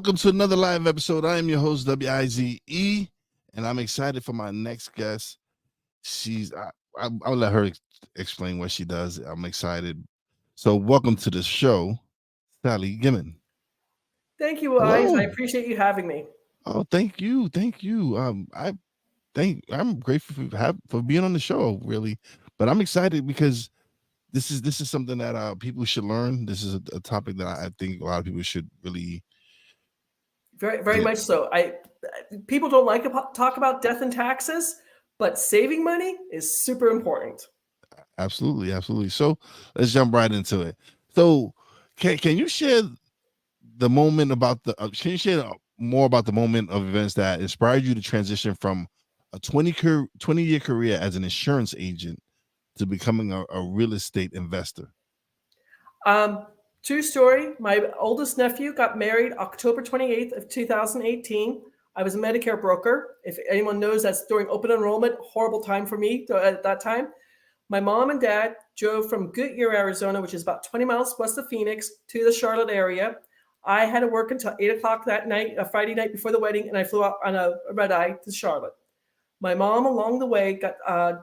welcome to another live episode. I am your host, WIZE, and I'm excited for my next guest. I'll let her explain what she does. I'm excited. So, welcome to the show, Sally Gimon. Thank you, Wise. I appreciate you having me. Oh, thank you. I'm grateful for being on the show, really. But I'm excited because this is something that people should learn. This is a topic that I think a lot of people should really. Very much so. People don't like to talk about death and taxes, but saving money is super important. Absolutely. So let's jump right into it. So can you share the moment about can you share more about the moment of events that inspired you to transition from a 20-year career as an insurance agent to becoming a real estate investor? True story. My oldest nephew got married October 28th of 2018. I was a Medicare broker. If anyone knows, that's during open enrollment. Horrible time for me at that time. My mom and dad drove from Goodyear, Arizona, which is about 20 miles west of Phoenix, to the Charlotte area. I had to work until 8 o'clock that night, a Friday night before the wedding, and I flew out on a red eye to Charlotte. My mom, along the way, got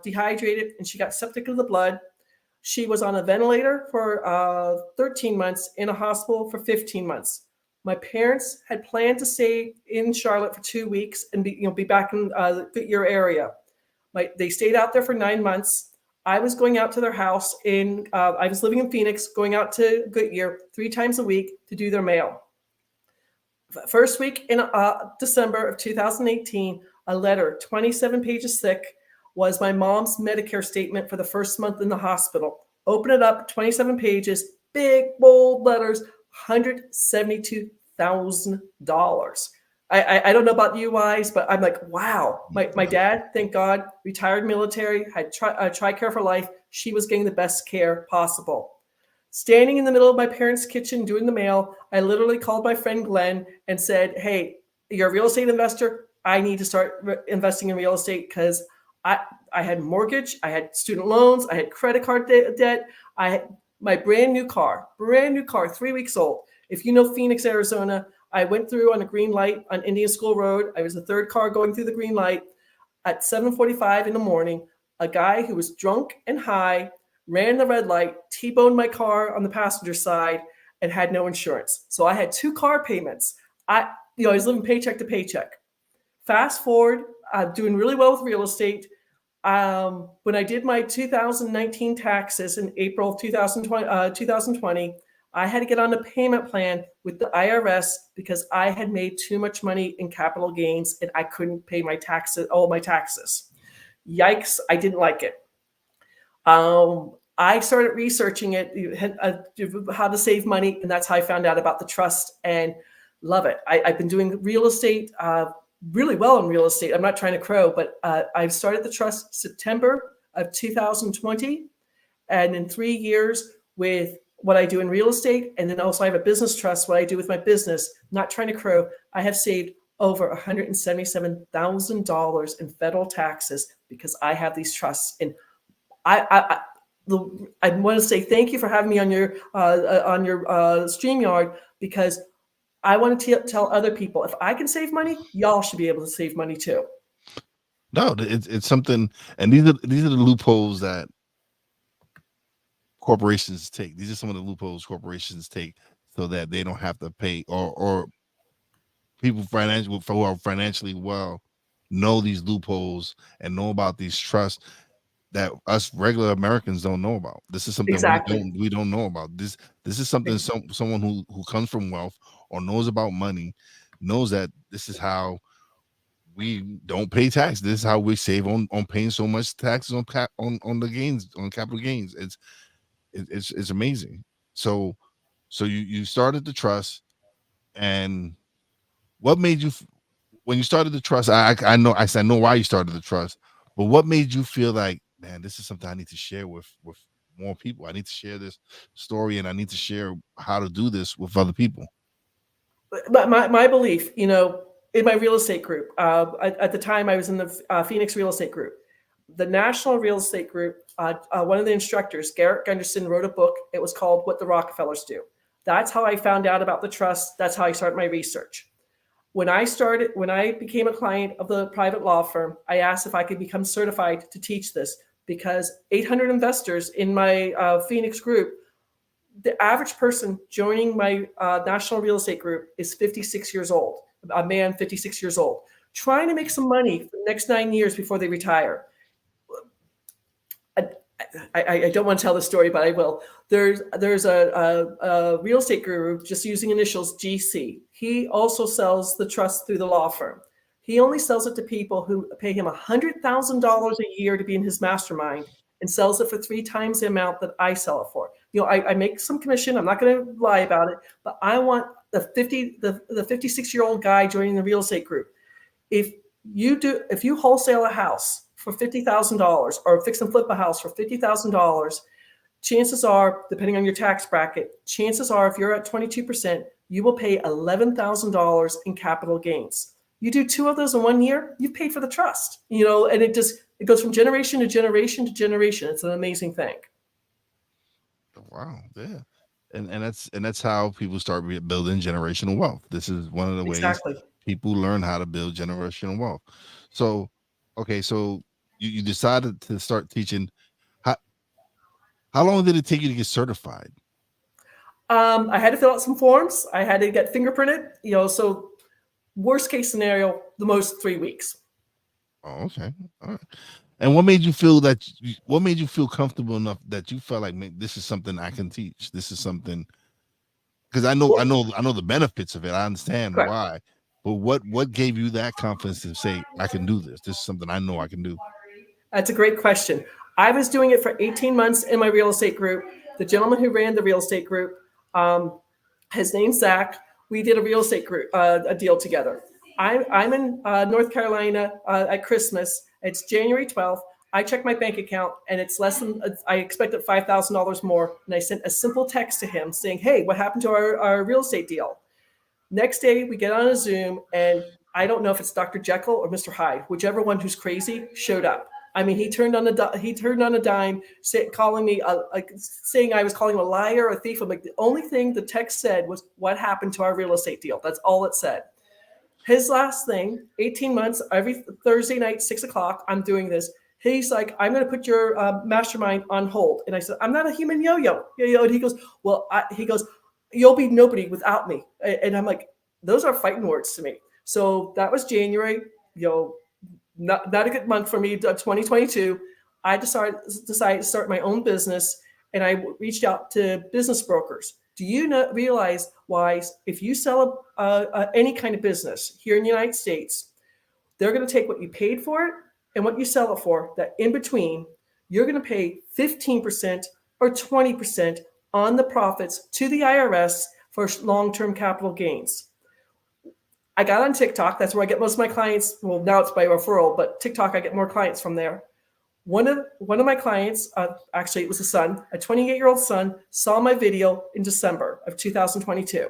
dehydrated and she got septic of the blood. She was on a ventilator for 13 months, in a hospital for 15 months. My parents had planned to stay in Charlotte for 2 weeks and be back in the Goodyear area. They stayed out there for 9 months. I was going out to their house I was living in Phoenix, going out to Goodyear 3 times a week to do their mail. First week in December of 2018, a letter, 27 pages thick, was my mom's Medicare statement for the first month in the hospital. Open it up, 27 pages, big, bold letters, $172,000. I don't know about you guys, but I'm like, wow. My dad, thank God, retired military, had TRICARE for life. She was getting the best care possible. Standing in the middle of my parents' kitchen doing the mail, I literally called my friend Glenn and said, hey, you're a real estate investor. I need to start investing in real estate because I had mortgage, I had student loans, I had credit card debt, I had my brand new car, 3 weeks old. If you know Phoenix, Arizona, I went through on a green light on Indian School Road. I was the third car going through the green light at 7:45 in the morning. A guy who was drunk and high ran the red light, T-boned my car on the passenger side, and had no insurance. So I had 2 car payments. I was living paycheck to paycheck. Fast forward, doing really well with real estate. When I did my 2019 taxes in April of 2020, I had to get on a payment plan with the IRS because I had made too much money in capital gains and I couldn't pay all my taxes. Yikes, I didn't like it. I started researching it, how to save money, and that's how I found out about the trust and love it. I've been doing real estate really well in real estate. I'm not trying to crow, but I started the trust September of 2020. And in 3 years with what I do in real estate, and then also I have a business trust, what I do with my business, not trying to crow, I have saved over $177,000 in federal taxes because I have these trusts. And I want to say thank you for having me on your StreamYard, because I want to tell other people, if I can save money, y'all should be able to save money too. No, it's something, and these are the loopholes that corporations take. These are some of the loopholes corporations take so that they don't have to pay, or people who are financially well know these loopholes and know about these trusts that us regular Americans don't know about. This is something we don't know about. This is something someone who comes from wealth or knows about money knows that this is how we don't pay tax. This is how we save on paying so much taxes on the gains, on capital gains. It's amazing. So you started the trust, and what made you, when you started the trust? I know why you started the trust, but what made you feel like, man, this is something I need to share with more people. I need to share this story, and I need to share how to do this with other people. My belief, in my real estate group, at the time I was in the Phoenix real estate group, the national real estate group, one of the instructors, Garrett Gunderson, wrote a book. It was called What the Rockefellers Do. That's how I found out about the trust. That's how I started my research. When I became a client of the private law firm, I asked if I could become certified to teach this because 800 investors in my Phoenix group, the average person joining my national real estate group is 56 years old, a man 56 years old, trying to make some money for the next 9 years before they retire. I don't want to tell the story, but I will. There's a real estate guru just using initials GC. He also sells the trust through the law firm. He only sells it to people who pay him $100,000 a year to be in his mastermind and sells it for 3 times the amount that I sell it for. I make some commission. I'm not going to lie about it, but I want the 56-year-old guy joining the real estate group. If you wholesale a house for $50,000 or fix and flip a house for $50,000, chances are, depending on your tax bracket, chances are if you're at 22%, you will pay $11,000 in capital gains. You do 2 of those in 1 year, you've paid for the trust, and it goes from generation to generation to generation. It's an amazing thing. Wow, yeah. And that's how people start building generational wealth. This is one of the ways people learn how to build generational wealth. So, okay, so you decided to start teaching. How long did it take you to get certified? I had to fill out some forms. I had to get fingerprinted. So worst case scenario, the most 3 weeks. Oh, okay, all right. And what made you feel comfortable enough that you felt like, man, this is something I can teach? This is something, because I know the benefits of it. I understand why, but what gave you that confidence to say, I can do this? This is something I know I can do. That's a great question. I was doing it for 18 months in my real estate group. The gentleman who ran the real estate group, his name's Zach. We did a real estate group, a deal together. I'm in North Carolina at Christmas. It's January 12th. I check my bank account and it's less than, I expected $5,000 more. And I sent a simple text to him saying, hey, what happened to our real estate deal? Next day, we get on a Zoom and I don't know if it's Dr. Jekyll or Mr. Hyde, whichever one who's crazy showed up. I mean, he turned on a dime, calling me, saying I was calling him a liar, a thief. I'm like, the only thing the text said was, what happened to our real estate deal? That's all it said. His last thing, 18 months, every Thursday night, 6 o'clock, I'm doing this. He's like, I'm going to put your mastermind on hold. And I said, I'm not a human yo-yo. And he goes, you'll be nobody without me. And I'm like, those are fighting words to me. So that was January, not a good month for me, 2022. I decided to start my own business, and I reached out to business brokers. Do you realize, Wise, if you sell any kind of business here in the United States, they're going to take what you paid for it and what you sell it for, that in between, you're going to pay 15% or 20% on the profits to the IRS for long-term capital gains. I got on TikTok. That's where I get most of my clients. Well, now it's by referral, but TikTok, I get more clients from there. One of my clients, actually it was a son, a 28-year-old son, saw my video in December of 2022.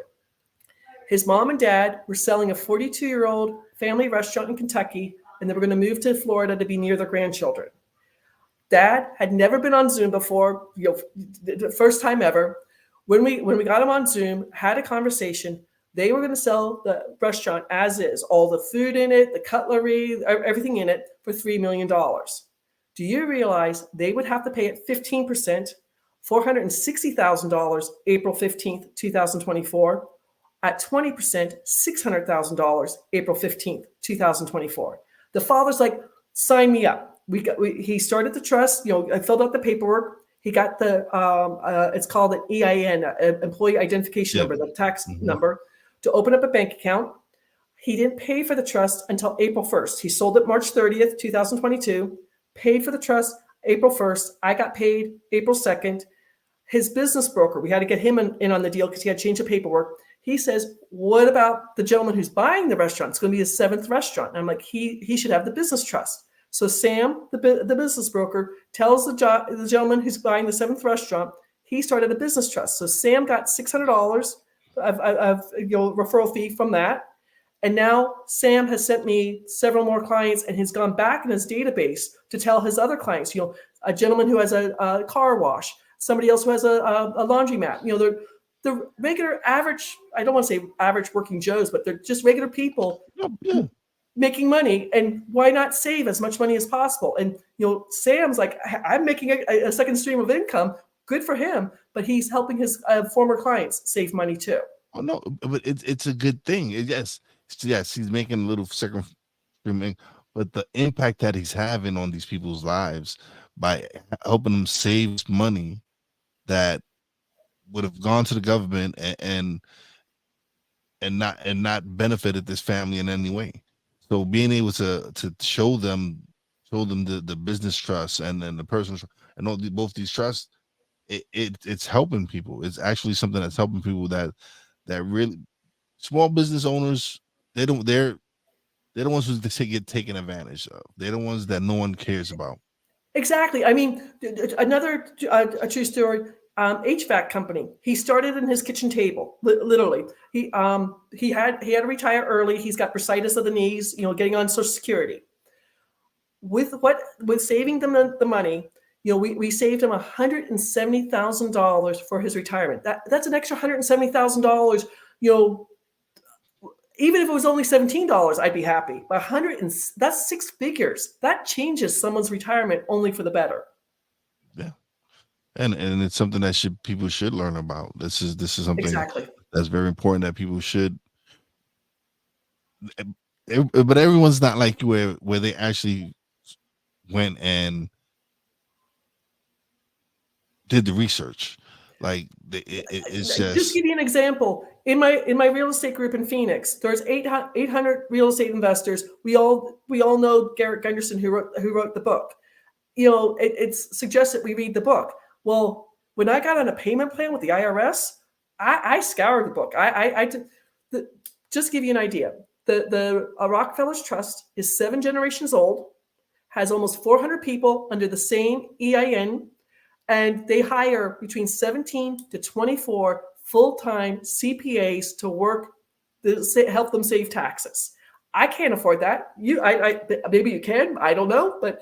His mom and dad were selling a 42-year-old family restaurant in Kentucky, and they were going to move to Florida to be near their grandchildren. Dad had never been on Zoom before, the first time ever. When we got him on Zoom, had a conversation, they were going to sell the restaurant as is, all the food in it, the cutlery, everything in it, for $3 million. Do you realize they would have to pay it 15%, $460,000, April 15th, 2024, at 20%, $600,000, April 15th, 2024. The father's like, sign me up. He started the trust, I filled out the paperwork. He got the, it's called an EIN, employee identification number, the tax number, to open up a bank account. He didn't pay for the trust until April 1st. He sold it March 30th, 2022, paid for the trust April 1st. I got paid April 2nd. His business broker, we had to get him in on the deal because he had to change the paperwork. He says, what about the gentleman who's buying the restaurant? It's going to be his 7th restaurant. And I'm like, he should have the business trust. So Sam, the business broker, tells the gentleman who's buying the 7th restaurant, he started a business trust. So Sam got $600 of referral fee from that. And now Sam has sent me several more clients, and he's gone back in his database to tell his other clients, a gentleman who has a car wash, somebody else who has a laundromat. the regular average, I don't want to say average working Joes, but they're just regular people Yeah. making money. And why not save as much money as possible? And, Sam's like, I'm making a second stream of income. Good for him. But he's helping his former clients save money too. Oh no, but it's a good thing. Yes, he's making a little second streaming, but the impact that he's having on these people's lives by helping them save money that would have gone to the government and not benefited this family in any way. So being able to show them the business trust and then the personal and both these trusts, it's helping people. It's actually something that's helping people that really small business owners, they're the ones who get taken advantage of. They're the ones that no one cares about. Exactly. I mean, another a true story. HVAC company. He started in his kitchen table. Literally, he had to retire early. He's got bursitis of the knees. Getting on Social Security. With saving them the money, we saved him $170,000 for his retirement. That's an extra $170,000. Even if it was only $17, I'd be happy. But that's six figures. That changes someone's retirement only for the better. Yeah, and it's something that people should learn about. This is something exactly that's very important that people should. But everyone's not like you where they actually went and did the research. Like it's just give you an example. In my real estate group in Phoenix, there's 800 real estate investors. We all know Garrett Gunderson who wrote the book. It's suggested we read the book. Well, when I got on a payment plan with the IRS, I scoured the book. Just give you an idea. The Rockefeller's Trust is 7 generations old, has almost 400 people under the same EIN, and they hire between 17 to 24 full-time CPAs to work to help them save taxes. I can't afford that. Maybe you can. I don't know. But,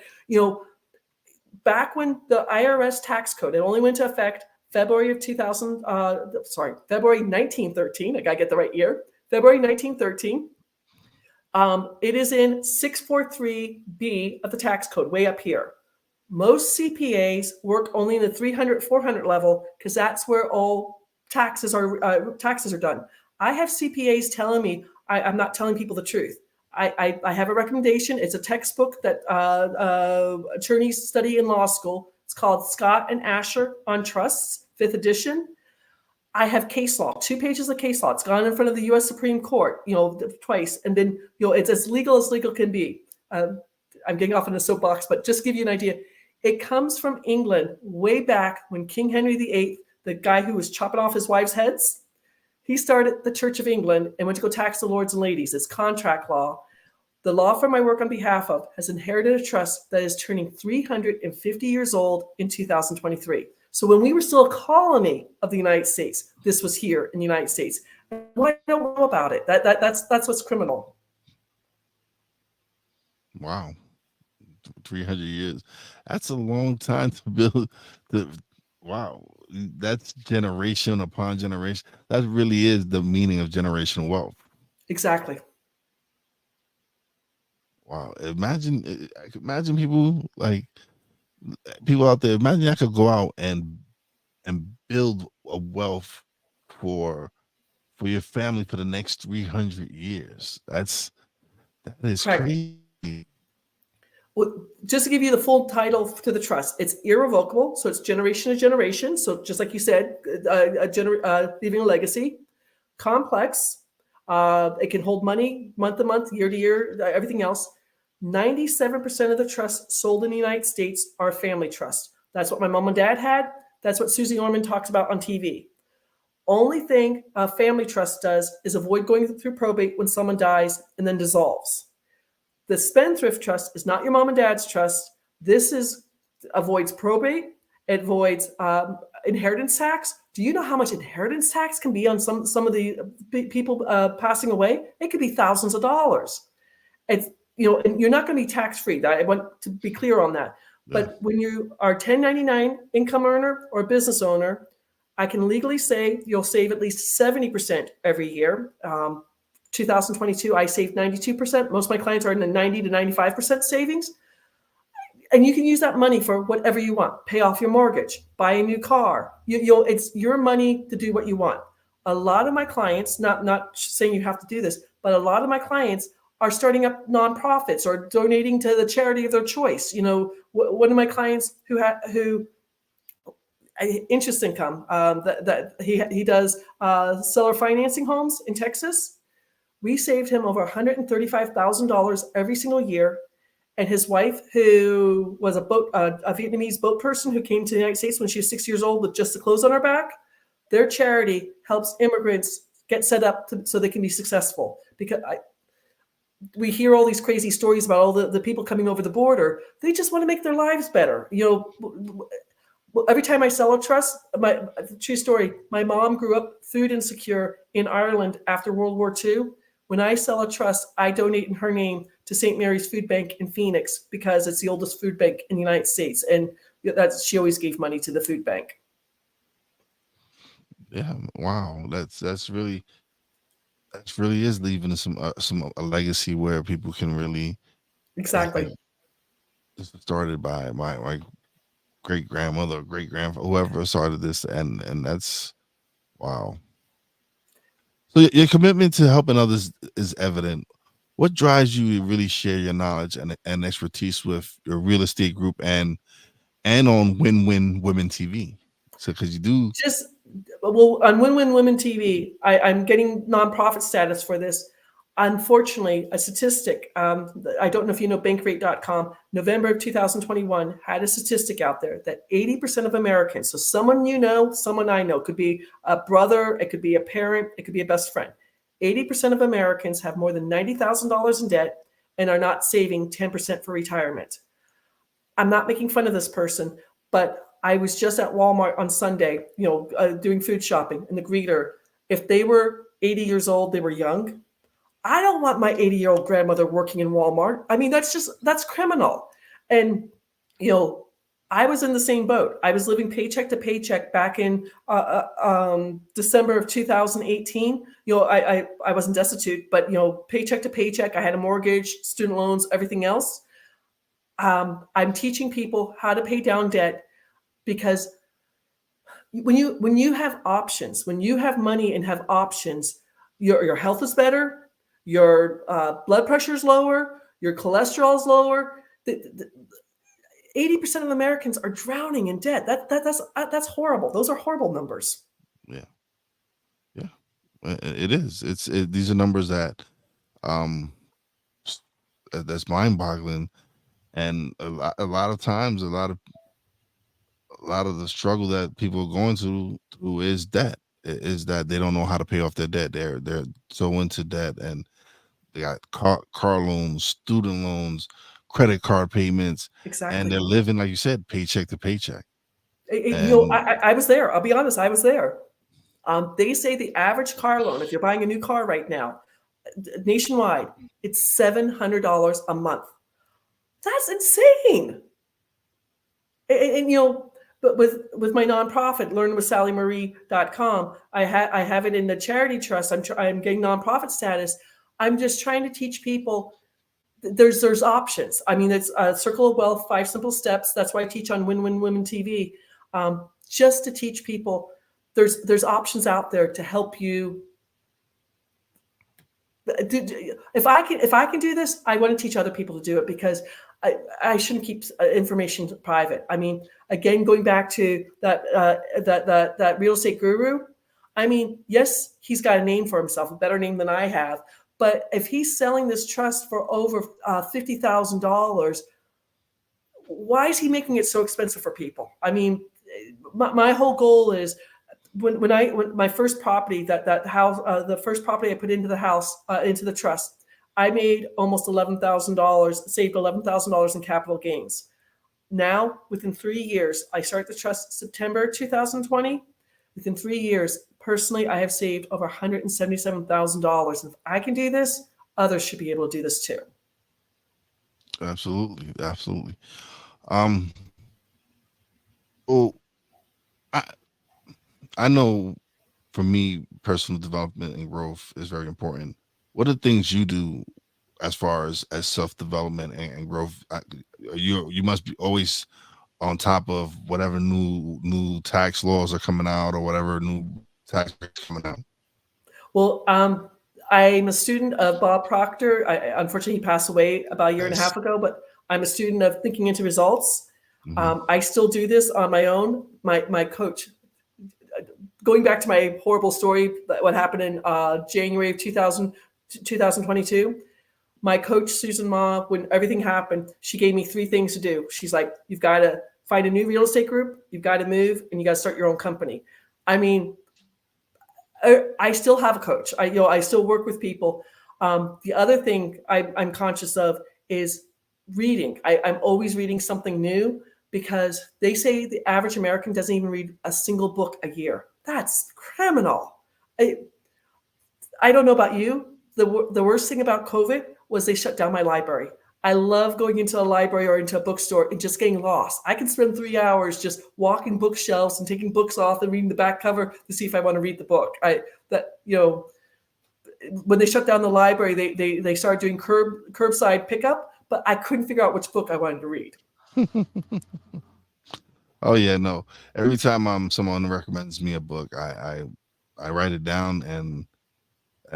back when the IRS tax code, it only went into effect February 1913. I got to get the right year. February 1913. It is in 643B of the tax code, way up here. Most CPAs work only in the 300, 400 level because that's where all taxes are done. I have CPAs telling me I'm not telling people the truth. I have a recommendation. It's a textbook that attorneys study in law school. It's called Scott and Asher on Trusts, 5th edition. I have case law, 2 pages of case law. It's gone in front of the U.S. Supreme Court, twice. And then, it's as legal can be. I'm getting off in a soapbox, but just to give you an idea. It comes from England way back when King Henry VIII, the guy who was chopping off his wives' heads, he started the Church of England and went to go tax the lords and ladies. It's contract law. The law firm I work on behalf of has inherited a trust that is turning 350 years old in 2023. So when we were still a colony of the United States, this was here in the United States. Why don't know about it? That's what's criminal. Wow. 300 years. That's a long time to build wow. That's generation upon generation. That really is the meaning of generational wealth. Exactly. Wow. Imagine people out there. Imagine I could go out and build a wealth for your family for the next 300 years. That is crazy. Well, just to give you the full title to the trust, it's irrevocable. So it's generation to generation. So just like you said, leaving a legacy. Complex. It can hold money month to month, year to year, everything else. 97% of the trusts sold in the United States are family trusts. That's what my mom and dad had. That's what Susie Orman talks about on TV. Only thing a family trust does is avoid going through probate when someone dies and then dissolves. The Spendthrift Trust is not your mom and dad's trust. This avoids probate. It avoids inheritance tax. Do you know how much inheritance tax can be on some of the people passing away? It could be thousands of dollars. It's and you're not going to be tax free. I want to be clear on that. But when you are 1099 income earner or business owner, I can legally say you'll save at least 70% every year. 2022, I saved 92%. Most of my clients are in the 90 to 95% savings. And you can use that money for whatever you want. Pay off your mortgage, buy a new car. It's your money to do what you want. A lot of my clients, not saying you have to do this, but a lot of my clients are starting up nonprofits or donating to the charity of their choice. One of my clients who interest income that he does seller financing homes in Texas. We saved him over $135,000 every single year. And his wife, who was a Vietnamese boat person who came to the United States when she was 6 years old with just the clothes on her back, their charity helps immigrants get set up so they can be successful. Because we hear all these crazy stories about all the people coming over the border. They just want to make their lives better. Every time I sell a trust, true story, my mom grew up food insecure in Ireland after World War II. When I sell a trust, I donate in her name to St. Mary's Food Bank in Phoenix because it's the oldest food bank in the United States. And she always gave money to the food bank. Yeah. Wow. That's really is leaving some a legacy where people can really. Exactly. This was started by my great grandmother, great grandfather, whoever started this, and that's wow. So your commitment to helping others is evident. What drives you to really share your knowledge and expertise with your real estate group and on Win-Win Women TV? So because you do on Win-Win Women TV, I'm getting nonprofit status for this. Unfortunately, a statistic, I don't know if you know bankrate.com, November of 2021 had a statistic out there that 80% of Americans, so someone someone I know, could be a brother, it could be a parent, it could be a best friend. 80% of Americans have more than $90,000 in debt and are not saving 10% for retirement. I'm not making fun of this person, but I was just at Walmart on Sunday, doing food shopping, and the greeter, if they were 80 years old, they were young. I don't want my 80-year-old grandmother working in Walmart. I mean, that's criminal. And, I was in the same boat. I was living paycheck to paycheck back in December of 2018. I wasn't destitute, but, paycheck to paycheck. I had a mortgage, student loans, everything else. I'm teaching people how to pay down debt because when you have options, when you have money and have options, your health is better. Your blood pressure is lower, your cholesterol is lower. 80% of Americans are drowning in debt. That's horrible. Those are horrible numbers. Yeah, it is. These are numbers that that's mind-boggling, and a lot of times, a lot of the struggle that people are going through is debt. Is that they don't know how to pay off their debt. They're so into debt, and they got car loans, student loans, credit card payments, Exactly. and they're living, like you said, paycheck to paycheck. I was there. I'll be honest. I was there. They say the average car loan, if you're buying a new car right now, nationwide, it's $700 a month. That's insane. And but with my nonprofit, learnwithsallymarie.com, I have it in the charity trust. I'm getting nonprofit status. I'm just trying to teach people there's options. I mean, it's a circle of wealth, 5 simple steps. That's why I teach on Win-Win Women TV, just to teach people there's options out there to help you. If I can do this, I want to teach other people to do it because I shouldn't keep information private. I mean, again, going back to that real estate guru. I mean, yes, he's got a name for himself, a better name than I have. But if he's selling this trust for over $50,000, why is he making it so expensive for people? I mean, my whole goal is when my first property, that house, the first property I put into the house, into the trust, I made almost $11,000, saved $11,000 in capital gains. Now, within 3 years, I start the trust September 2020. Within 3 years, personally, I have saved over $177,000. If I can do this, others should be able to do this too. Absolutely. Well, I know for me, personal development and growth is very important. What are things you do as far as self development and growth? You must be always on top of whatever new tax laws are coming out or whatever new tax breaks coming out. Well, I'm a student of Bob Proctor. Unfortunately, he passed away about a year and a Yes. half ago, but I'm a student of thinking into results. Mm-hmm. I still do this on my own. My coach, going back to my horrible story, what happened in January of 2022, my coach, Susan Ma, when everything happened, she gave me 3 things to do. She's like, you've got to find a new real estate group, you've got to move, and you got to start your own company. I mean, I still have a coach. I still work with people. The other thing I'm conscious of is reading. I'm always reading something new because they say the average American doesn't even read a single book a year. That's criminal. I don't know about you. The worst thing about COVID was they shut down my library. I love going into a library or into a bookstore and just getting lost. I can spend 3 hours just walking bookshelves and taking books off and reading the back cover to see if I want to read the book. When they shut down the library, they started doing curbside pickup, but I couldn't figure out which book I wanted to read. Oh yeah, no. Every time someone recommends me a book, I write it down and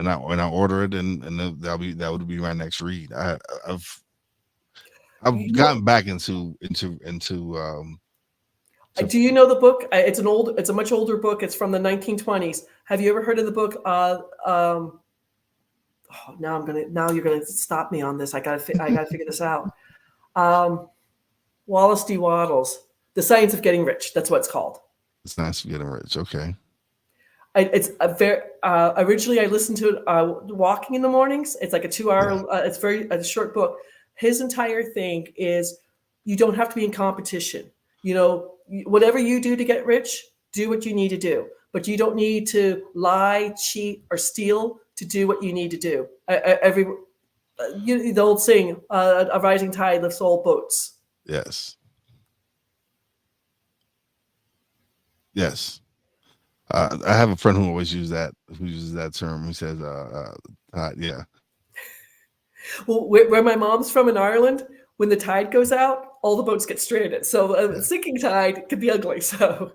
I order it and that would be my next read. I've gotten back into Do you know the book? It's a much older book. It's from the 1920s. Have you ever heard of the book? Now you're gonna stop me on this. I gotta figure this out. Wallace D. Wattles, The Science of Getting Rich. That's what it's called. It's Nice to Getting Rich. Okay. It's a very originally I listened to it walking in the mornings. It's like a 2-hour. It's a short book. His entire thing is you don't have to be in competition. Whatever you do to get rich, do what you need to do. But you don't need to lie, cheat, or steal to do what you need to do. The old saying, "A rising tide lifts all boats." Yes. Yes. I have a friend who uses that term. He says, yeah. Well, where my mom's from in Ireland, when the tide goes out, all the boats get stranded. So a sinking tide can be ugly. So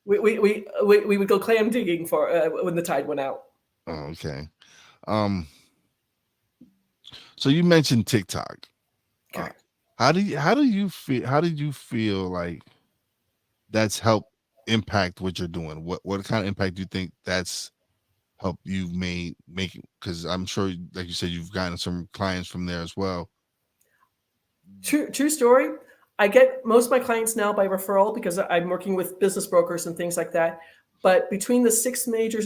we would go clam digging for when the tide went out. Oh, okay. So you mentioned TikTok. Okay. How did you feel like that's helped impact what you're doing? What kind of impact do you think that's helped you make? Because I'm sure, like you said, you've gotten some clients from there as well. True story. I get most of my clients now by referral because I'm working with business brokers and things like that. But between the 6 major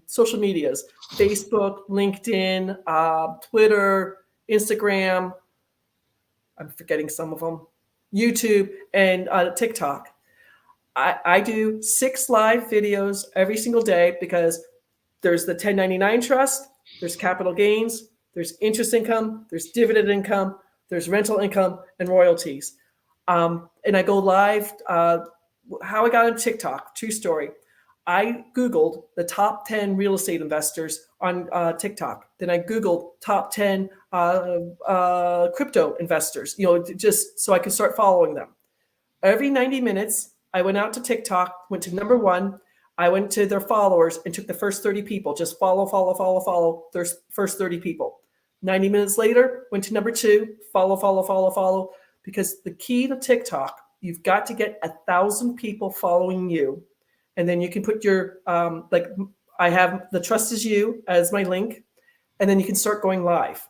social medias, Facebook, LinkedIn, Twitter, Instagram, I'm forgetting some of them, YouTube, and TikTok, I do 6 live videos every single day because there's the 1099 trust, there's capital gains, there's interest income, there's dividend income, there's rental income, and royalties. And I go live. How I got on TikTok, true story. I Googled the top 10 real estate investors on TikTok. Then I Googled top 10 crypto investors, just so I could start following them. Every 90 minutes, I went out to TikTok, went to number 1. I went to their followers and took the first 30 people, just follow their first 30 people. 90 minutes later, went to number 2, follow. Because the key to TikTok, you've got to get 1,000 people following you. And then you can put your, I have the Trust is You as my link. And then you can start going live.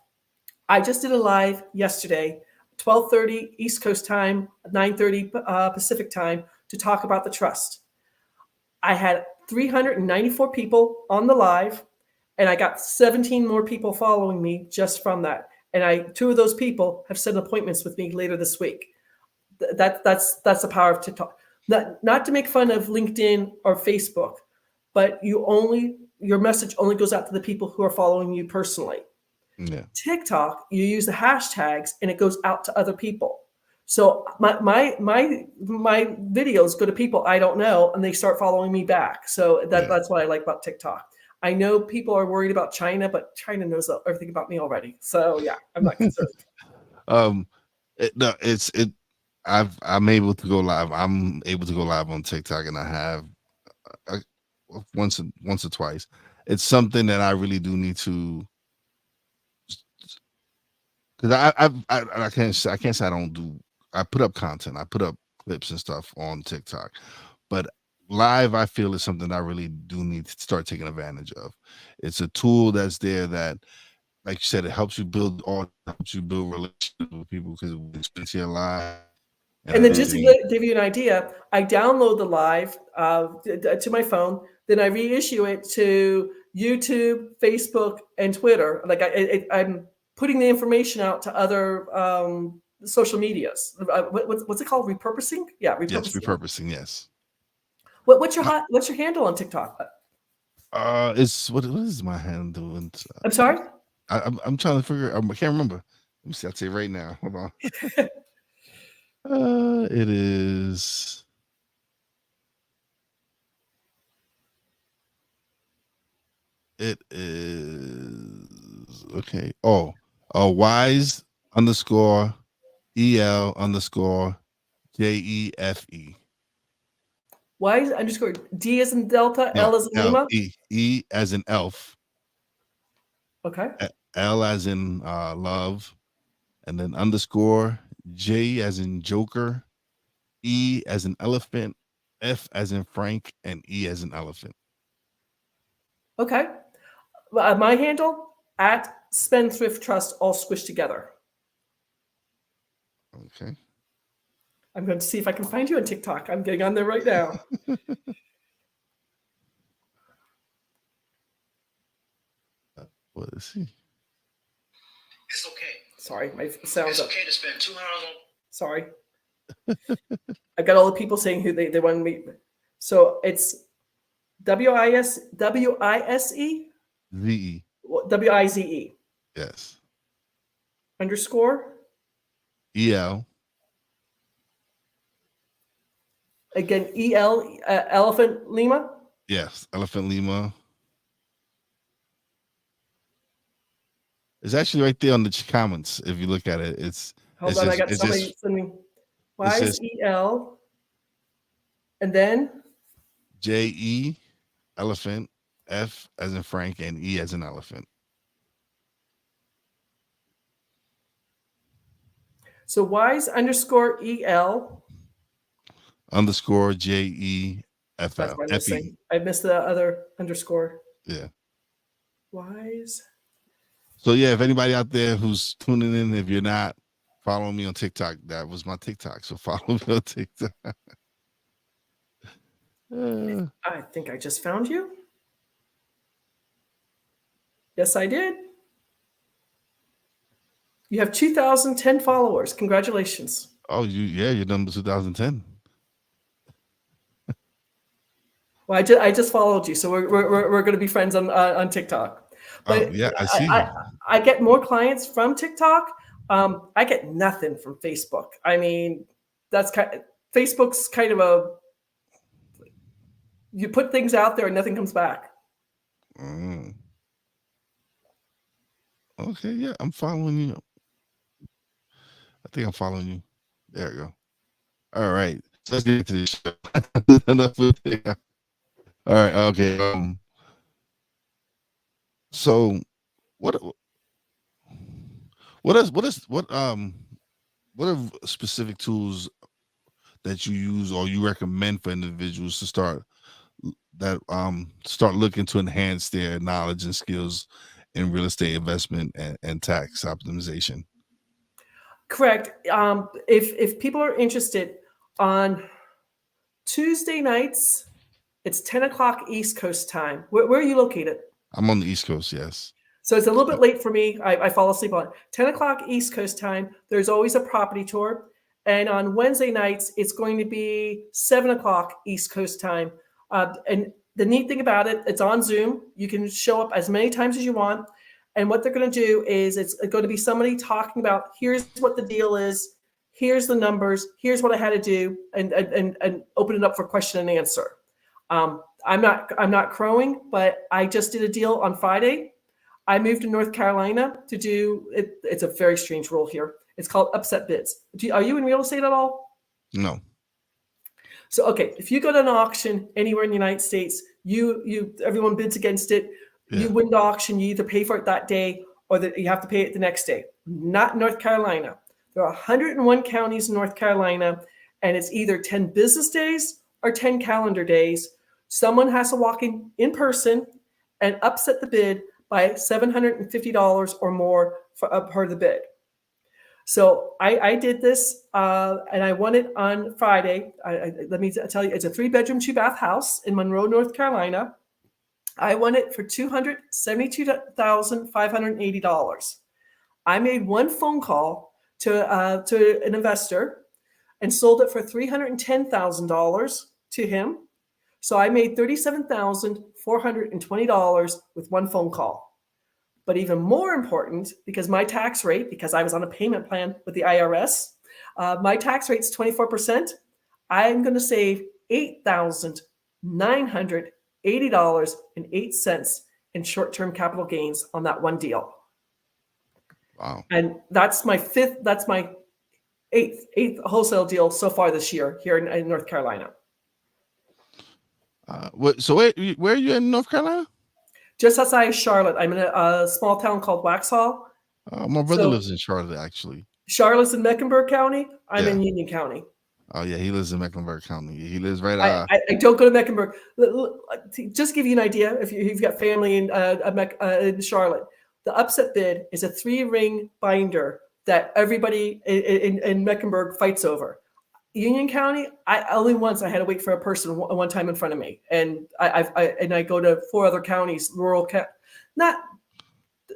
I just did a live yesterday, 12:30 East Coast time, 9:30 Pacific time to talk about the trust. I had 394 people on the live, and I got 17 more people following me just from that. And 2 of those people have set appointments with me later this week. That's the power of TikTok. Not to make fun of LinkedIn or Facebook, but your message only goes out to the people who are following you personally. Yeah. TikTok, you use the hashtags and it goes out to other people. So my videos go to people I don't know, and they start following me back. So that's what I like about TikTok. I know people are worried about China, but China knows everything about me already. So yeah, I'm not concerned. I'm able to go live. I'm able to go live on TikTok, and I have once or twice. It's something that I really do need to, because I can't say I don't do. I put up content. I put up clips and stuff on TikTok, but live I feel is something I really do need to start taking advantage of. It's a tool that's there that, like you said, it helps you build relationships with people because it's into your life. And then just to give you an idea, I download the live to my phone, then I reissue it to YouTube, Facebook, and Twitter. Like I'm putting the information out to other social medias. What's it called? Repurposing? Yeah, repurposing. Yes, repurposing. Yes. What's your handle on TikTok? It's what is my handle? I'm sorry. I'm trying to figure. I can't remember. Let me see. I'll tell you right now. Hold on. It is. It is okay. Oh, wise _ EL _ JEFE. Wise _ D as in Delta, No, L as in Lima. E as in elf. Okay. L as in love, and then _ J as in Joker, E as in elephant, F as in Frank, and E as in elephant. Okay. My handle at Spendthrift Trust, all squished together. Okay. I'm going to see if I can find you on TikTok. I'm getting on there right now. What is he? It's okay. Sorry, my sounds. It's okay to spend 2 hours on. Sorry. I got all the people saying who they want to meet. So it's WISE VE. WIZE. Yes. _ EL. Again, EL, Elephant Lima. Yes, Elephant Lima. It's actually right there on the comments. If you look at it, Hold on, I got somebody sending. Wise EL, and then JE, elephant, F as in Frank, and E as in elephant. So wise _ EL _ JEFL. That's what I'm missing. I missed the other underscore. Yeah. Wise. So yeah, if anybody out there who's tuning in, if you're not following me on TikTok, that was my TikTok. So follow me on TikTok. I think I just found you. Yes, I did. You have 2,010 followers. Congratulations. Oh, you're number 2010. Well, I just followed you, so we're going to be friends on TikTok. But yeah, I see. I get more clients from TikTok. I get nothing from Facebook. I mean, Facebook's kind of you put things out there and nothing comes back. Okay, yeah, I'm following you. I think I'm following you. There we go. All right, so let's get to this show. Enough with it. All right, okay. So what are specific tools that you use or you recommend for individuals to start looking to enhance their knowledge and skills in real estate investment and tax optimization? Correct. If people are interested, on Tuesday nights, it's 10 o'clock East Coast time. Where are you located? I'm on the East Coast, yes. So it's a little bit late for me. I fall asleep on it. 10 o'clock East Coast time. There's always a property tour. And on Wednesday nights, it's going to be 7 o'clock East Coast time. And the neat thing about it, it's on Zoom. You can show up as many times as you want. And what they're going to do is it's going to be somebody talking about, here's what the deal is. Here's the numbers. Here's what I had to do, and open it up for question and answer. I'm not crowing, but I just did a deal on Friday. I moved to North Carolina to do it. It's a very strange rule here. It's called upset bids. Are you in real estate at all? No. So, okay, if you go to an auction anywhere in the United States, everyone bids against it. Yeah. You win the auction, you either pay for it that day or that you have to pay it the next day. Not North Carolina. There are 101 counties in North Carolina, and it's either 10 business days or 10 calendar days. Someone has to walk in person and upset the bid by $750 or more per the bid. So I did this, and I won it on Friday. Let me tell you, it's a 3-bedroom, 2-bath house in Monroe, North Carolina. I won it for $272,580. I made one phone call to an investor and sold it for $310,000 to him. So I made $37,420 with one phone call. But even more important, because my tax rate, because I was on a payment plan with the IRS, my tax rate is 24%. I'm going to save $8,980.08 in short-term capital gains on that one deal. Wow. And that's my eighth wholesale deal so far this year here in North Carolina. So where are you in North Carolina? Just outside Charlotte. I'm in a small town called Waxhaw. My brother lives in Charlotte, actually. Charlotte's in Mecklenburg County. I'm in Union County. Oh, yeah. He lives in Mecklenburg County. He lives right... I don't go to Mecklenburg. Just give you an idea, if you've got family in Charlotte, the upset bid is a 3-ring binder that everybody in Mecklenburg fights over. Union County, only once I had to wait for a person one time in front of me, and I go to 4 other counties, rural.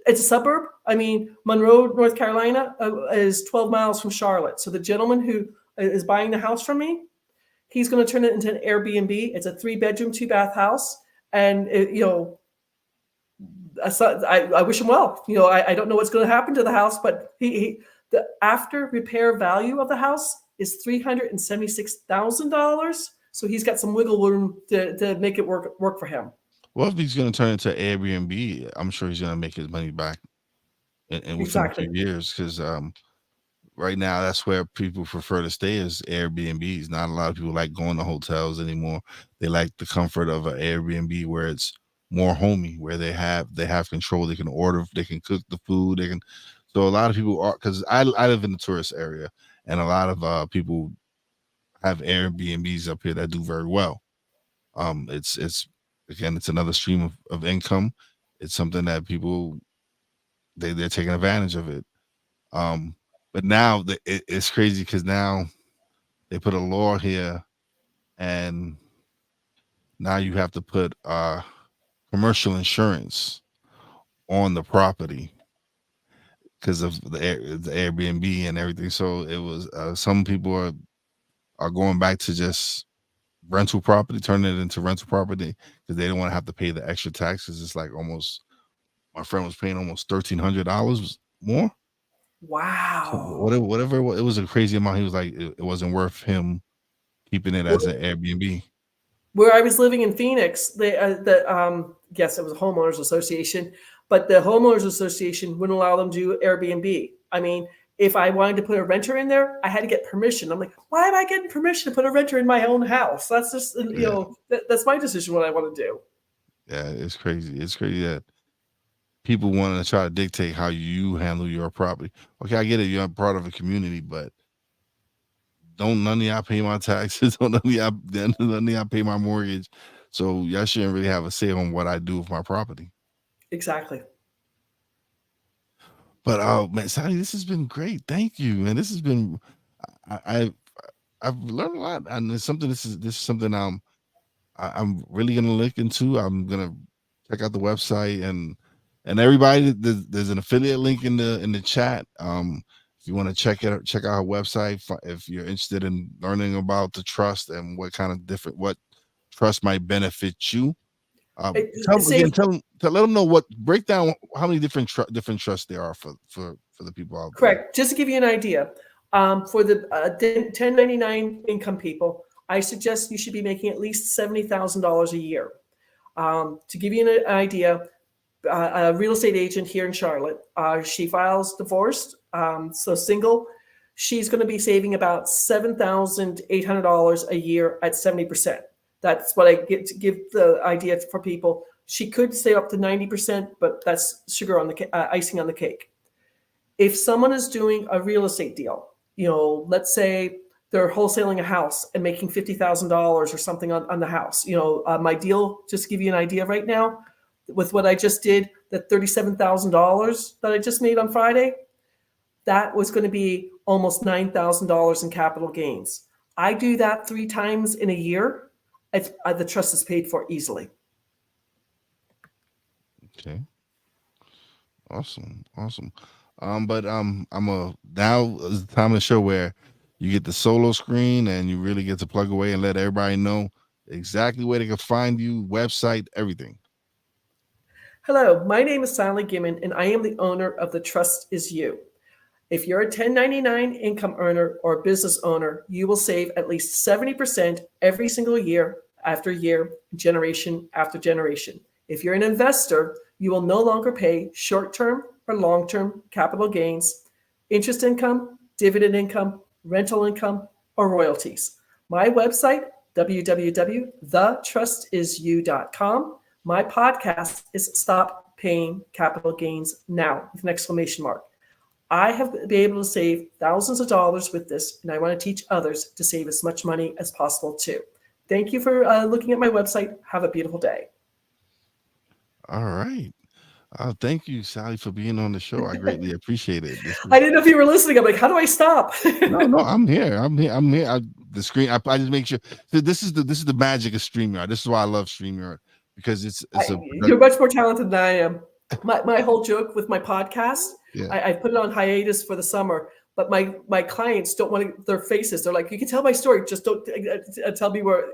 It's a suburb. I mean, Monroe, North Carolina, is 12 miles from Charlotte. So the gentleman who is buying the house from me, he's going to turn it into an Airbnb. It's a 3-bedroom, 2-bath house, and I wish him well. I don't know what's going to happen to the house, but the after repair value of the house is $376,000. So he's got some wiggle room to make it work for him. Well, if he's going to turn it into Airbnb, I'm sure he's going to make his money back in within a few years, because right now that's where people prefer to stay, is Airbnbs. Not a lot of people like going to hotels anymore. They like the comfort of an Airbnb where it's more homey, where they have control. They can order, they can cook the food, they can. So a lot of people are, because I live in the tourist area, and a lot of people have Airbnbs up here that do very well. It's again, it's another stream of income. It's something that people they're taking advantage of it. But now it's crazy, because now they put a law here, and now you have to put commercial insurance on the property because of the Airbnb and everything. So it was some people are going back to just rental property, turning it into rental property, because they don't want to have to pay the extra taxes. It's like almost, my friend was paying almost $1,300 more. Wow. So whatever it was a crazy amount. He was like, it wasn't worth him keeping it as an Airbnb. Where I was living in Phoenix, yes, it was a homeowners association, but the homeowners association wouldn't allow them to do Airbnb. I mean, if I wanted to put a renter in there, I had to get permission. I'm like, why am I getting permission to put a renter in my own house? That's just, that's my decision what I want to do. Yeah, it's crazy. It's crazy that people want to try to dictate how you handle your property. Okay, I get it. You're part of a community, but don't none of y'all pay my taxes. Don't none of y'all pay my mortgage. So y'all shouldn't really have a say on what I do with my property. Exactly. But oh man, Sally, this has been great. Thank you, man. This has been I've learned a lot, and it's something. This is something I'm really gonna look into. I'm gonna check out the website, and everybody. There's an affiliate link in the chat. If you want to check out her website, if you're interested in learning about the trust and what trust might let them know break down how many different trusts there are for the people out there. Correct. Just to give you an idea, For the 1099 income people, I suggest you should be making at least $70,000 a year. To give you an idea, a real estate agent here in Charlotte, she files divorced, so single. She's going to be saving about $7,800 a year at 70%. That's what I get to give the idea for people. She could save up to 90%, but that's sugar on the icing on the cake. If someone is doing a real estate deal, let's say they're wholesaling a house and making $50,000 or something on the house. My deal, just to give you an idea right now, with what I just did, that $37,000 that I just made on Friday, that was going to be almost $9,000 in capital gains. I do that 3 times in a year. The trust is paid for easily. Okay. Awesome. But now is the time of the show where you get the solo screen and you really get to plug away and let everybody know exactly where they can find you, website, everything. Hello, my name is Sally Gimon, and I am the owner of The Trust Is You. If you're a 1099 income earner or business owner, you will save at least 70% every single year after year, generation after generation. If you're an investor, you will no longer pay short-term or long-term capital gains, interest income, dividend income, rental income, or royalties. My website, www.thetrustisyou.com. My podcast is Stop Paying Capital Gains Now, with an exclamation mark. I have been able to save thousands of dollars with this, and I want to teach others to save as much money as possible too. Thank you for looking at my website. Have a beautiful day. All right. Thank you, Sally, for being on the show. I greatly appreciate it. I didn't know if you were listening. I'm like, how do I stop? No, I'm here. The screen. I just make sure. So this is the magic of StreamYard. This is why I love StreamYard, because you're much more talented than I am. My whole joke with my podcast, yeah. I put it on hiatus for the summer, but my clients don't want their faces. They're like, you can tell my story, just don't tell me where.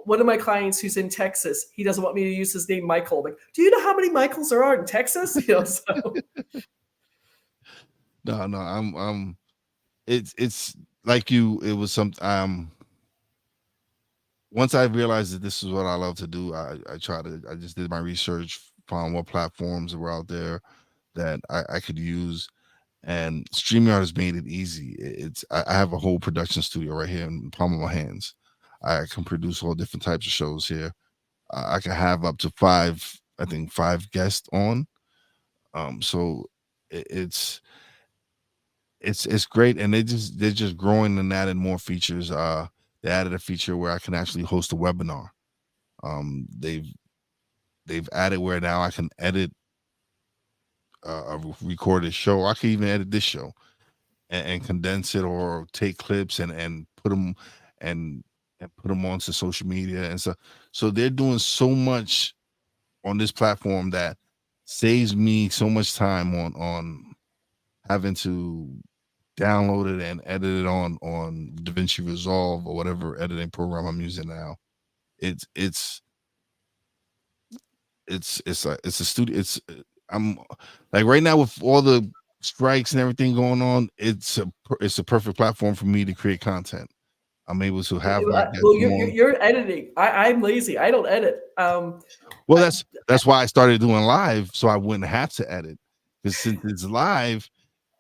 One of my clients who's in Texas, he doesn't want me to use his name, Michael. I'm like, do you know how many Michaels there are in Texas? So. No. It's like you. It was some. Once I realized that this is what I love to do, I just did my research, found what platforms were out there that I could use, and StreamYard has made it easy. I have a whole production studio right here in the palm of my hands. I can produce all different types of shows here. I can have up to 5 guests on. So it's great, and they're just growing and adding more features. They added a feature where I can actually host a webinar. They've added where now I can edit a recorded show. I can even edit this show and condense it, or take clips and put them onto social media and stuff. So they're doing so much on this platform that saves me so much time on having to download it and edit it on DaVinci Resolve or whatever editing program I'm using now. It's a studio. I'm like, right now with all the strikes and everything going on, it's a perfect platform for me to create content. I'm able to have you're editing. I'm lazy. I don't edit. Well, that's why I started doing live, so I wouldn't have to edit, because since it's live,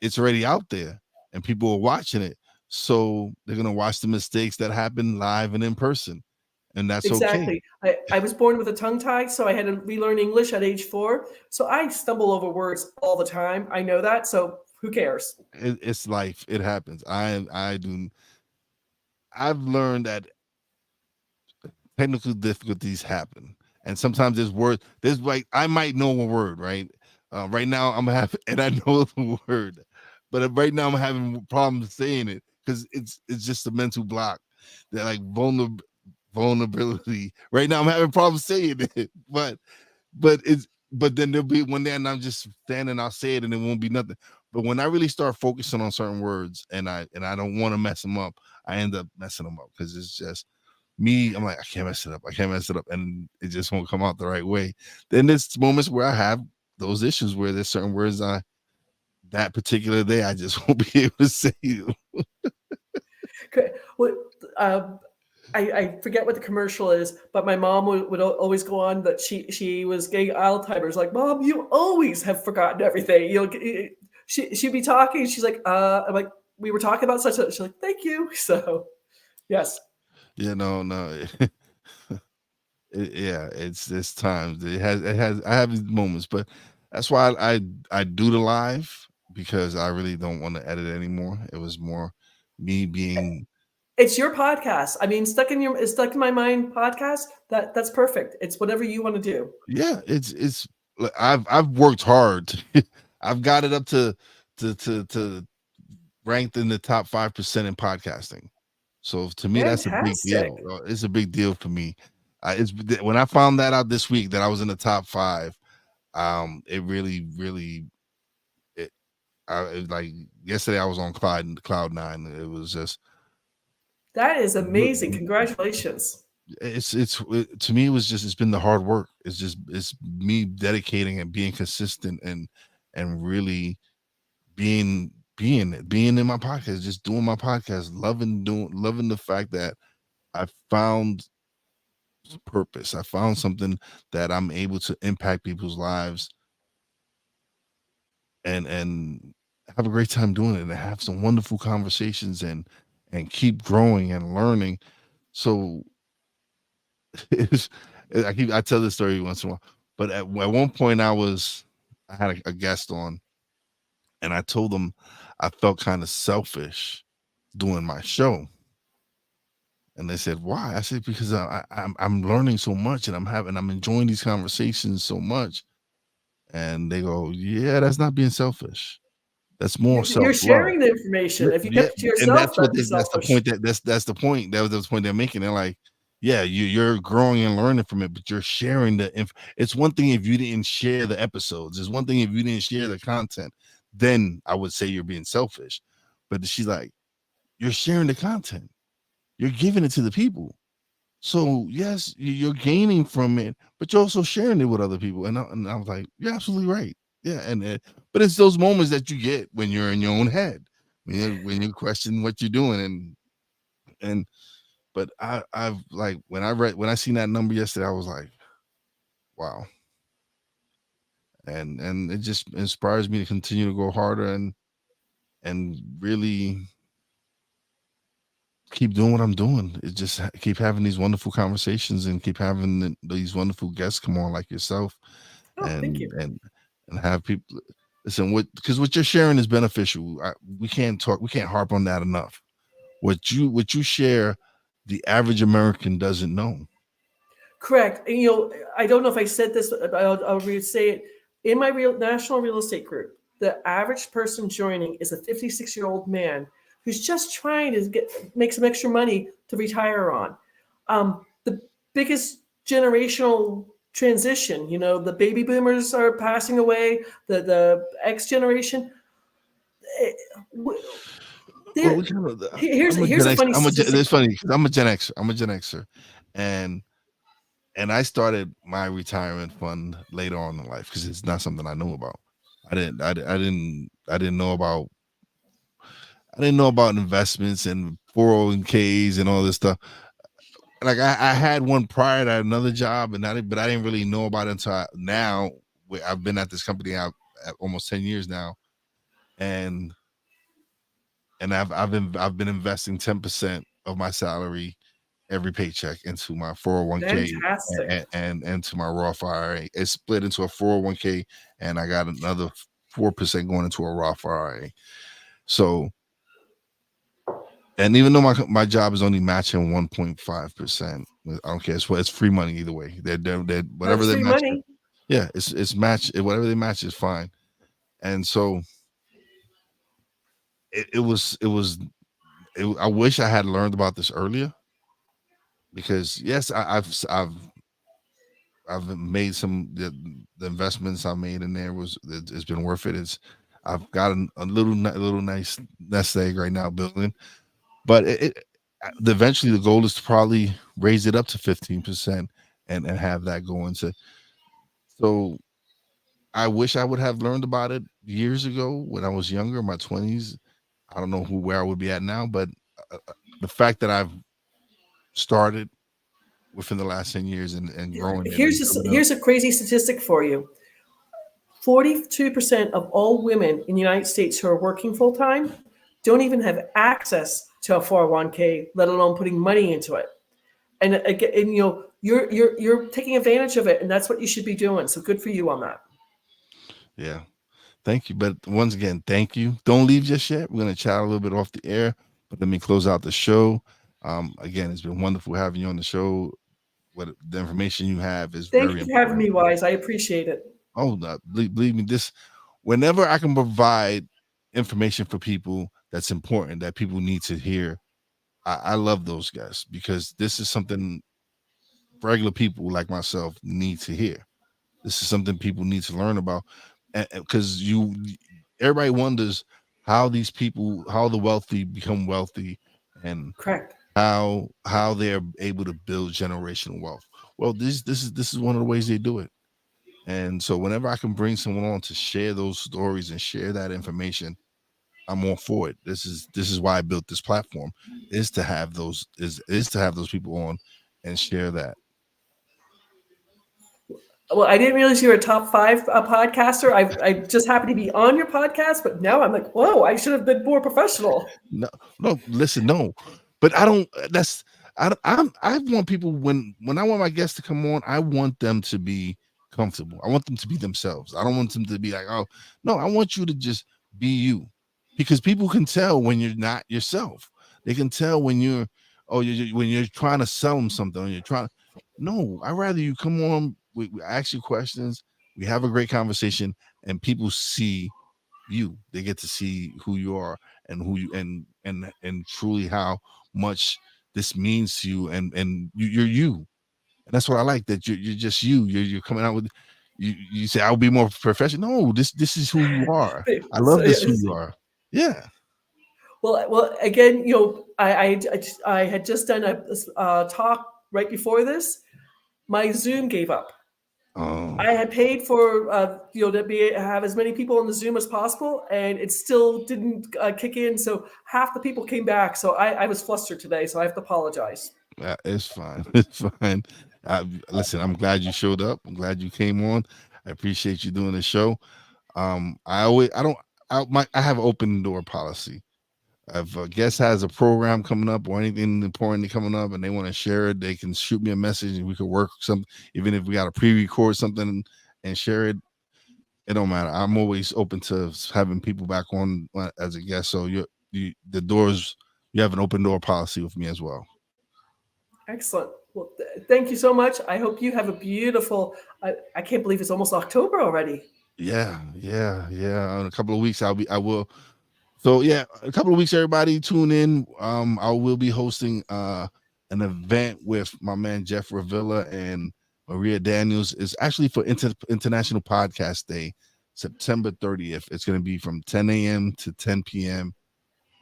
it's already out there and people are watching it, so they're gonna watch the mistakes that happen live and in person, and that's exactly. Okay. I was born with a tongue tie, so I had to relearn English at age 4. So I stumble over words all the time. I know that. So who cares? It's life. It happens. I've learned that technical difficulties happen, and sometimes there's like, I might know a word, right? Right now I'm having, and I know the word, but right now I'm having problems saying it because it's just a mental block. That, like, vulnerability. Right now I'm having problems saying it, but then there'll be one day and I'm just standing, I'll say it and it won't be nothing. But when I really start focusing on certain words and I don't want to mess them up, I end up messing them up, because it's just me. I'm like, I can't mess it up, and it just won't come out the right way. Then there's moments where I have those issues where there's certain words I that particular day, I just won't be able to say you. Okay. Well, I forget what the commercial is, but my mom would always go on that she was getting Alzheimer's. Like, Mom, you always have forgotten everything. She'd be talking. She's like, I'm like, we were talking about such. She's like, thank you. So, yes. Yeah, no. Yeah, it's times it has. I have these moments, but that's why I do the live, because I really don't want to edit anymore. It was more me being. It's your podcast. I mean, stuck in my mind podcast. That's perfect. It's whatever you want to do. Yeah, it's. I've worked hard. I've got it up to ranked in the top 5% in podcasting. So to me, that's a big Fantastic. deal. It's a big deal for me. It's when I found that out this week that I was in the top 5. It really like yesterday I was on cloud 9. It was just That is amazing. Congratulations. to me, it's been the hard work. It's me dedicating and being consistent and really being in my podcast, just doing my podcast, loving the fact that I found purpose. I found something that I'm able to impact people's lives and have a great time doing it, and have some wonderful conversations and keep growing and learning. So I tell this story once in a while, but at one point I had a guest on, and I told them I felt kind of selfish doing my show. And they said, "Why?" I said, "Because I'm learning so much, and I'm enjoying these conversations so much." And they go, "Yeah, that's not being selfish. That's more You're self-love." sharing the information. If you Yeah, kept it to and yourself, that'd be that's the selfish. point that's the point. That was the point they're making. They're like, "Yeah, you're growing and learning from it, but you're sharing it's one thing if you didn't share the episodes. It's one thing if you didn't share the content. Then I would say you're being selfish." But she's like, "You're sharing the content. You're giving it to the people. So yes, you're gaining from it, but you're also sharing it with other people." And I was like, "You're absolutely right." Yeah, but it's those moments that you get when you're in your own head, when you question what you're doing, and but I've like when I seen that number yesterday, I was like, wow, and it just inspires me to continue to go harder and really keep doing what I'm doing. It just keep having these wonderful conversations and keep having these wonderful guests come on like yourself, Oh, thank and you. have people listen. Because what you're sharing is beneficial. We can't harp on that enough. What you share, the average American doesn't know. Correct. And, I don't know if I said this, but I'll say it. In my national real estate group, the average person joining is a 56-year-old man who's just trying to make some extra money to retire on. The biggest generational transition, the baby boomers are passing away, the X generation. Well, Here's a funny statistic. It's funny because I'm a Gen Xer. I'm a Gen Xer, and I started my retirement fund later on in life because it's not something I knew about. I didn't know about investments and 401ks and all this stuff. Like I had one prior to another job, but I didn't really know about it until now. I've been at this company at almost 10 years now, and I've been investing 10% of my salary every paycheck into my 401k Fantastic. and into my Roth IRA. It's split into a 401k, and I got another 4% going into a Roth IRA. So, and even though my job is only matching 1.5%, I don't care. It's free money either way. They're whatever That's they free match. money. Yeah, it's match. Whatever they match is fine. And so I wish I had learned about this earlier, because yes, I've made the investments I made in there it's been worth it. I've got a little nice nest egg right now building, but eventually the goal is to probably raise it up to 15% and have that go into. So I wish I would have learned about it years ago when I was younger, my 20s. I don't know where I would be at now, but the fact that I've started within the last 10 years and growing it and building up. Here's a crazy statistic for you. 42% of all women in the United States who are working full time don't even have access to a 401k, let alone putting money into it. And again, and, you're taking advantage of it, and that's what you should be doing. So good for you on that. Yeah. Thank you. But once again, thank you. Don't leave just yet. We're going to chat a little bit off the air, but let me close out the show. Again, it's been wonderful having you on the show. What the information you have is Thank very you for having important. me, Wise. I appreciate it. Oh, no, believe me, this whenever I can provide information for people that's important that people need to hear, I love those guys because this is something regular people like myself need to hear. This is something people need to learn about, because everybody wonders how these people, how the wealthy become wealthy, and Correct. how they're able to build generational wealth. Well, this is one of the ways they do it. And so whenever I can bring someone on to share those stories and share that information, I'm all for it. This is why I built this platform, is to have those people on and share that. Well, I didn't realize you were a top 5 podcaster. I just happened to be on your podcast, but now I'm like, whoa, I should have been more professional. No, no, listen, no. But I don't that's I want people, when I want my guests to come on, I want them to be comfortable. I want them to be themselves. I don't want them to be like, oh, no, I want you to just be you. Because people can tell when you're not yourself. They can tell when when you're trying to sell them something, or you're trying. No, I'd rather you come on, we ask you questions, we have a great conversation, and people see you. They get to see who you are, and who you and truly how much this means to you, and you're you. And that's what I like, that you're just you. You're coming out with, you say I'll be more professional. No, this is who you are. I So, love this who you are. Yeah. well, again, I had just done a talk right before this. My Zoom gave up. Oh, I had paid for to have as many people on the Zoom as possible, and it still didn't kick in. So half the people came back. So I was flustered today. So I have to apologize. it's fine. It's fine. Listen, I'm glad you showed up. I'm glad you came on. I appreciate you doing the show. I don't I have open door policy. If a guest has a program coming up or anything important coming up and they want to share it, they can shoot me a message and we could work some. Even if we got to pre-record something and share it, it don't matter. I'm always open to having people back on as a guest. So the doors, you have an open door policy with me as well. Excellent. Well, thank you so much. I hope you have a beautiful. I can't believe it's almost October already. Yeah, yeah, yeah. In a couple of weeks, I will. So yeah, a couple of weeks, everybody tune in. I will be hosting an event with my man Jeff Ravilla and Maria Daniels. It's actually for International Podcast Day, September 30th. It's going to be from 10 a.m. to 10 p.m.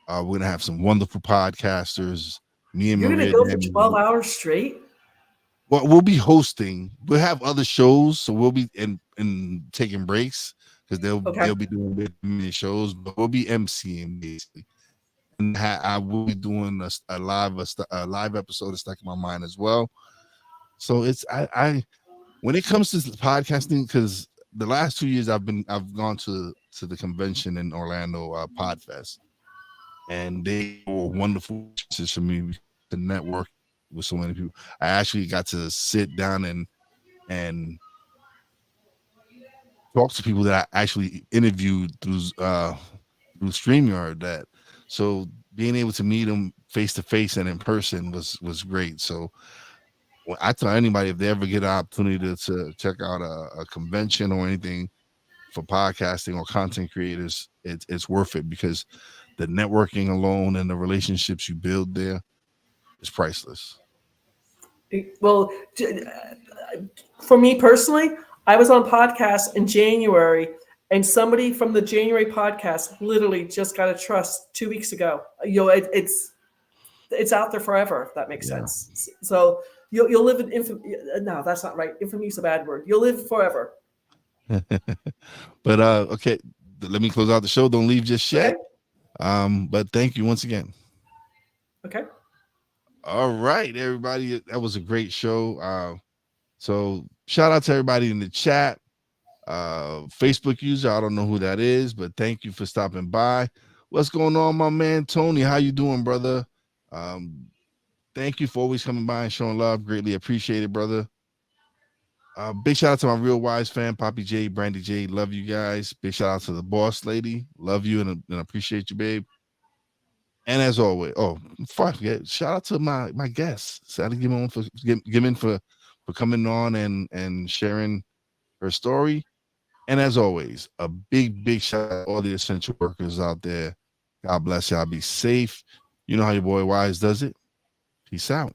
We're gonna have some wonderful podcasters. Me and You're going to Maria go for Daniels. 12 hours straight? Well, we'll be hosting. We'll have other shows, so we'll be in taking breaks because Okay. they'll be doing their mini shows, but we'll be emceeing basically. And I will be doing a live episode of Stuck in My Mind as well. So it's I when it comes to podcasting, because the last 2 years I've gone to the convention in Orlando, Podfest, and they were wonderful experiences for me to network with so many people. I actually got to sit down and talk to people that I actually interviewed through StreamYard. So being able to meet them face to face and in person was great. So I tell anybody, if they ever get an opportunity to check out a convention or anything for podcasting or content creators, it's worth it, because the networking alone and the relationships you build there is priceless. Well, for me personally, I was on podcast in January, and somebody from the January podcast literally just got a trust 2 weeks ago. It's out there forever. If that makes Yeah. sense. So you'll live in infamy. No, that's not right. Infamy is a bad word. You'll live forever. But okay, let me close out the show. Don't leave just yet. Okay. But thank you once again. Okay. All right, everybody. That was a great show. So shout out to everybody in the chat. Facebook user, I don't know who that is, but thank you for stopping by. What's going on, my man Tony? How you doing, brother? Thank you for always coming by and showing love. Greatly appreciated, brother. Big shout out to my Real Wise fan, Poppy J, Brandy J. Love you guys. Big shout out to the boss lady. Love you and appreciate you, babe. And as always, shout out to my guest, Sally Gimon, for coming on and sharing her story. And as always, a big shout out to all the essential workers out there. God bless y'all. Be safe. You know how your boy Wise does it. Peace out.